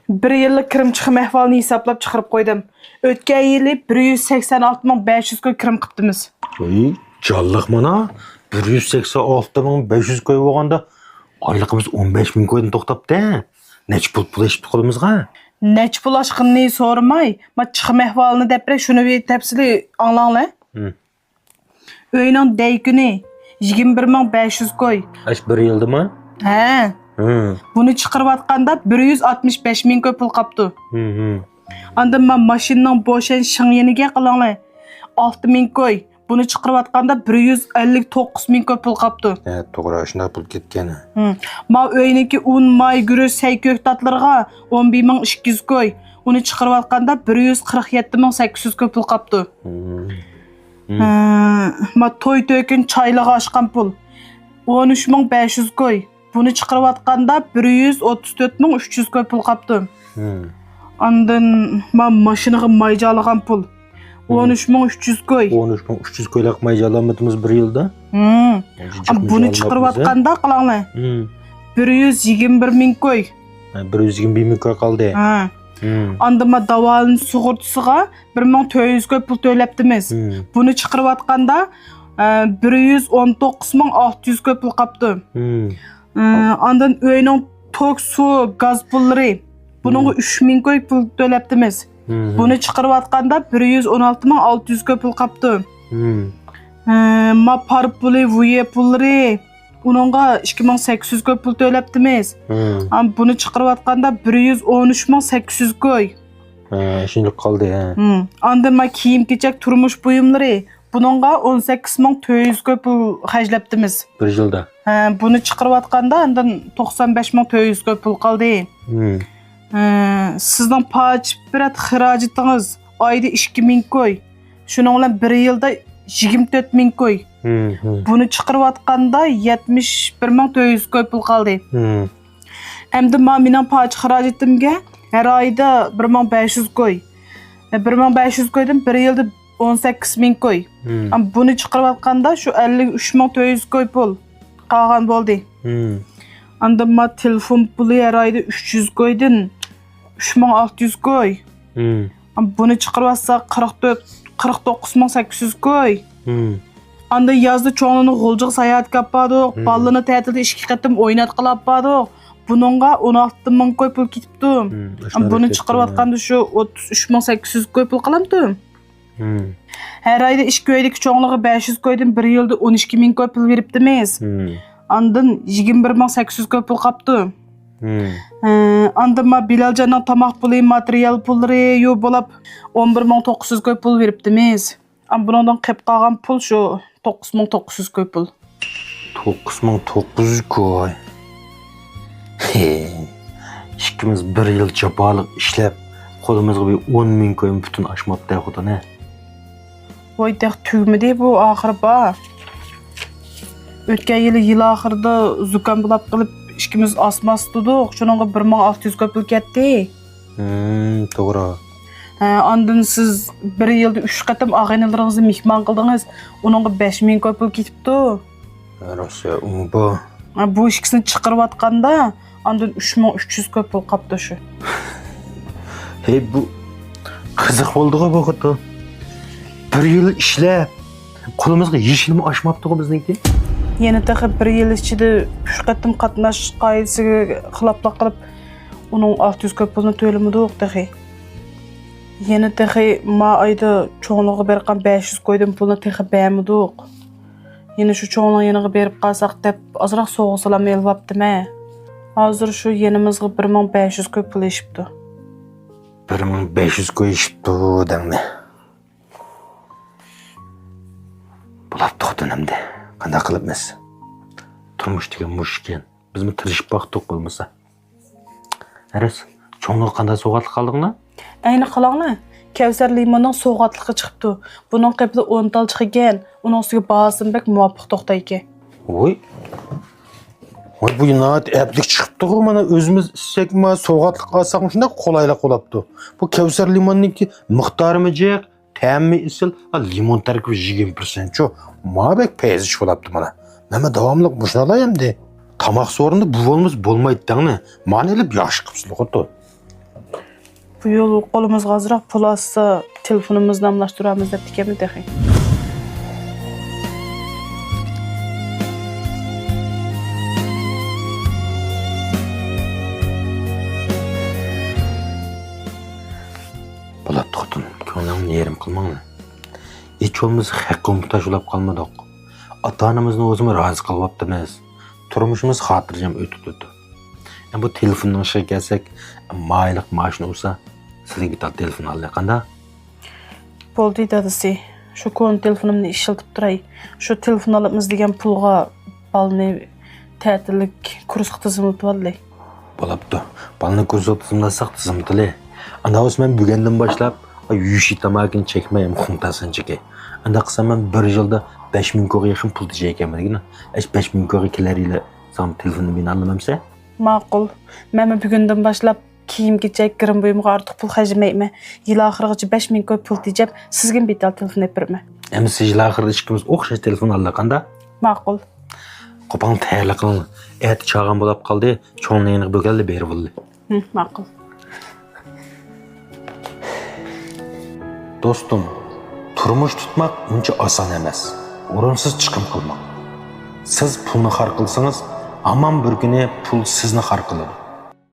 Bir yıllık kirim çıkım ahvalini hesaplap çıkarıp koydum. Ötken yılı 186.500 koy kirim kıptımız. Canlıq mana 186.500 koy olğanda aylığımız 15.000 koydan toxtapdı. Neç pul eşitdi kolumuzga? Neç pul aşkını sormay. Ma çıkım ahvalini depre şunu bir tepsili anlanla. Öyünün dey günü 21.500 koy. Aş bir yıldı mı? He. Bunu çıkarıp atqanda 165.000 koy pul kaptı. Andan ma maşinның boşan şıngeniga qılanla 6.000 koy. Bunu çıkarıp atqanda 159.000 koy pul kaptı. To'g'ri, shunday pul ketgan. Ma öyüneki un, may, gürüz, saykök tatlarga 11.200 koy. Onu çıkarıp atqanda 147.800 koy pul kaptı. Ma toy tökün çaylığa aşkan pul 13.500 koy. Bunu çıkarıp atqanda 134.300 koy pul kaptı. Andan ma maşinaga mayjalagan pul 13.300 koy. 13.300 koylak mayjalamadığımız bir yılda. Bunu çıkarıp atqanda qılаңlar 121.000 koy. 121.000 koy kaldı. Anda ma davalın sugurtusuga 1.400 koy pul töleptimiz. Bunu çıkarıp atqanda 119.600 koy pul kaptı. Andan öyünün tok, su, gaz pulları bunun 3.000 koy pul töleptimiz. Bunu çıkarıp atqanda 116.600 koy pul kaptı. Ma par pulu, vuye pulları onunğa 2.800 koy pul töleptimiz. Bunu çıkarıp atqanda 113.800 koy. Şimdi kaldı. Andan ma kiyim-kechak turmuş buyumları bununğa 18.400 koy pul hajlaptimiz. Bir yılda. Bunu çıkarıp atqanda andan 95.400 koy pul kaldı. Sizden paç birat xiracıtınız ayda 2.000 koy. Şununla bir yılda 24.000 koy. Bunu çıkarıp atqanda 71.400 koy pul kaldı. Emdi ma menen paç xiracıtımga her ayda 1.500 koy. 1.500 koydum bir yılda 18.000 koy. Bunu çıkarıp atqanda şu 53.400 koy pul qalğan boldu. Anda ma telefon pulu her ayda 300 koydun 3.600 koy. Bunu çıkarıp atsa 49.800 koy. Anda yazda çoğunluğunu golcuk sayahat kappadık, ballını tətilde 2 qatım oynat qılappadık. Bununğa 16.000 koy pul ketipdi. Bunu çıkarıp atqanda şu 33.800 koy pul qalamdı. Her ayda iş köydeki çoğunluğu 500 koydum, bir yılda 12.000 koy pul veripdimiz. Andan 21.800 koy pul kaptı. Andan ma Bilalcanın tamaq pulu, material pulları yo bolap 11.900 koy pul veripdimiz. Bundan qep qalğan pul şu 9.900 koy pul. 9.900 koy. İkimiz bir yıl çapalık işlep kolumuzga bir 10.000 koyun bütün aşmaptı yaxuda ne? Voy dek tügmedi bu ahir ba. Ötken yıl ahirda zukam bulap qılıp ikimiz asmas tuduq. Şununğa 1.600 koy pul ketdi. To'g'ri. Andan siz bir yılda 3 qatım ağaynalarınızı mihman qıldınız. Onunğa 5.000 koy pul ketipdi. Rasa bu. Bu ikisini çıkarıp atqanda andan 3.300 koy pul kaptı şu. Hey bu kızık bolduğa bakıdı. Bir yıl işlep kolumuzga yeşilmi aşmaptı bizniki. Yeni tağı bir yıl içinde 3 qatım qatnaş qaydasiga xilaflıq qılıp onun 600 koy pulunu tölemedik tağı. Yeni tağı ma ayda çoğunluğu berqan 500 koydum pulunu tağı beğenmedik. Yine şu çoğunluğu yanıga berip qalsaq dep azraq soğuk salam elvapdım he. Hazır şu yenimizga 1.500 koy pul eşipdi. 1.500 koy eşipdi demni. Bulap to'xtanamdi. Qanday qilibmiz? Turmush degan mush ekan. Biz mi tirishib baqdiq bo'lmasa? Aras, cho'ngluq qanday so'g'atli qaldingmi? Ayni qilinglar. Kevser limonning so'g'atligi chiqibdi. Buning qibli 10 tal chiqgan. Uning ustiga bahosim bek muvofiq to'xtayki. Voy. Voy bu naat ablik chiqibdi-ku, mana o'zimiz ichsak ma so'g'atli qilsak shunday qolaylik bo'libdi. Bu Kevser limonninki miqdorimi jiq, ta'mi isil, limon tarkibi 20% cho. Ma bek pezish bo'libdi mana. Nima davomli mushnalar endi. Tamoq so'rinda bu bo'lmas bo'lmaydi dangni. Ma'nilib yosh qilibsiz xo'to. Bu yol qo'limizga ozroq pul olsa, telefonimizni almashtiramiz deb tikami dehi. Bulat tutun, ko'nglimni yerim qilmanglar. Hech bo'lmasa haqqqa muhtoj bo'lib qolmadik. Ota-onamizni o'zimiz rozi qilyapmiz. Turmushimiz xotirjam o'tib. Bu telefonning ishiga kelsak, mayliq mashina bo'lsa, sizga bitta telefon olay qanda? Bo'ldi dadasi. Shu kon telefonimni ishlatib turay. Shu telefon olamiz degan pulga balni ta'tillik kursga tizimlab olay. Bo'libdi. Balni kursga tizimlasak tizimtili. Ana men bugundan boshlab yushi tamakini chekmayim xuntasin chekay. Anda qilsam men 1 yilda 5000 ko'ga yaqin pul tejaykanman. 5000 ko'ga kelarilar sam telefonni meni almamsa? Ma'qul. Men bugundan boshlab kiyim-kechak, kirim buyumga ortiq pul xarjlamayman. Yil oxirigacha 5000 ko'p pul tejab, sizga bitta telefon berman. Endi siz yil oxirida ikkimiz o'xshash telefon allaqanda? Ma'qul. Qopang tayyorlik qiling. Erta chog'am bo'lib qoldi, cho'nligini bo'galdi berib oldi. Ma'qul. Do'stim, turmush tutmak uncha oson emas. O'rinsiz chiqim qilmang. Siz pulni xar qilsangiz, hamon bir kuni pul sizni xar qiladi.